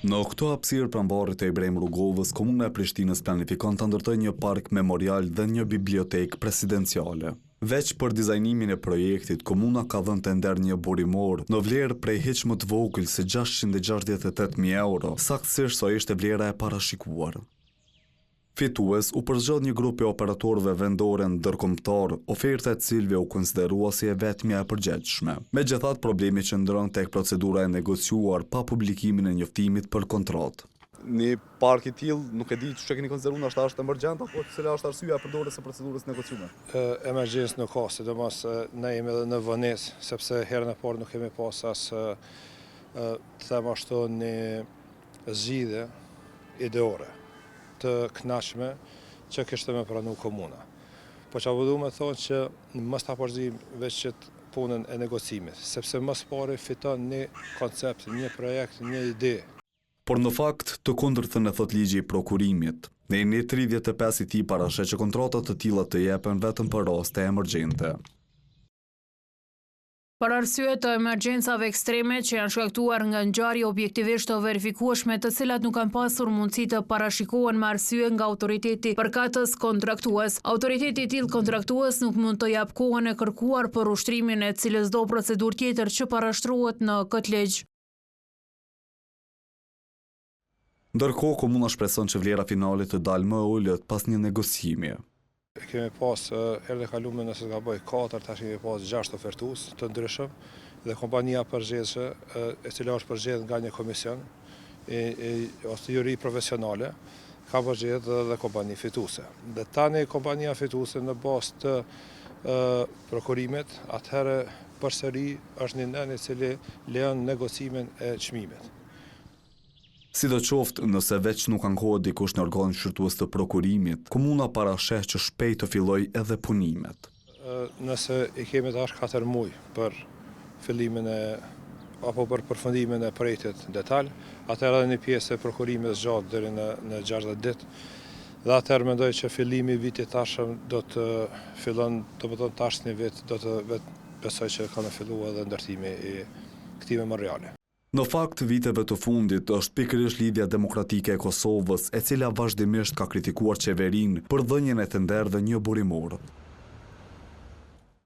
Në këto hapësirë pranbarit të Ibrahim Rrugovës, Komuna e Prishtinës planifikon të ndërtojë një park memorial dhe një bibliotekë presidenciale. Veç për dizajnimin e projektit, komuna ka dhënë tender një burimor në vlerë prej hiç më të vogël se 668.000 euro, saktësisht sa ishte vlera e parashikuar. Fitues u përzgjodh një grup i operatorëve vendore ndërkombëtar, oferta e cilëve u konsiderua si e vetmja e përgjegjshme. Megjithatë, problemi qëndron tek procedura e negociuar pa publikimin e njoftimit për kontratë. Një park i tillë nuk e di çu keni konsideruar, ndoshta është emergjent apo cila është arsyeja e përdorjes së procedurës negociume? Emergjencë nuk ka, sidomos ne jemi edhe në vonesë, sepse herën e parë nuk kemi pas as të them ashtu një zgjidhje ideore të kënaqshme që kishte me pranu komuna. Po që du me thonë që mos ta përzijmë veç që punën e negocimit, sepse më pari fiton një koncept, një projekt, një ide. Por në fakt, të kundërtën e thot ligji i prokurimit, në një 35 i tij parashet që kontratat të tilla të jepen vetëm për raste emergjente. Për arsye të emergjencave ekstreme që janë shkaktuar nga ngjarje objektivisht të verifikueshme të cilat nuk kanë pasur mundësi të parashikohen me arsye nga autoriteti përkatës kontraktues. Autoriteti i tillë kontraktues nuk mund të jap kohën e kërkuar për ushtrimin e cilësdo procedurë tjetër që parashtrohet në këtë ligj. Ndërkohë, komuna shpreson që vlera finale të dalë më e ulët pas një negociimi. Kemi pas herë e kalume nëse ka bëj 4, tash kemi pas 6 ofertues të ndryshëm dhe kompania përgjithshme, e cila është përgjedhur nga një komision ose juri profesionale, ka përgjedhur dhe kompani fituese. Dhe tani kompania fituese në bazë të prokurimit, atëherë përsëri është një nën i cili lejon negocimin e çmimit. Sidoqoftë, nëse veç nuk ankohet dikush në organin shërtues të prokurimit, komuna parasheh që shpejt të fillojë edhe punimet. Nëse i kemi tash 4 muaj për fillimin apo për përfundimin e projektit detaj, atëherë edhe një pjesë e prokurimit zgjat deri në 60 ditë. Dhe atëherë mendoj që fillimi i vitit tashëm do të fillon, domethënë tash një vit do të besoj që ka filluar edhe ndërtimi i këtij memoriale. Në fakt, viteve të fundit është pikërisht Lidhja Demokratike e Kosovës, e cila vazhdimisht ka kritikuar qeverinë për dhënien e tenderëve një burimor.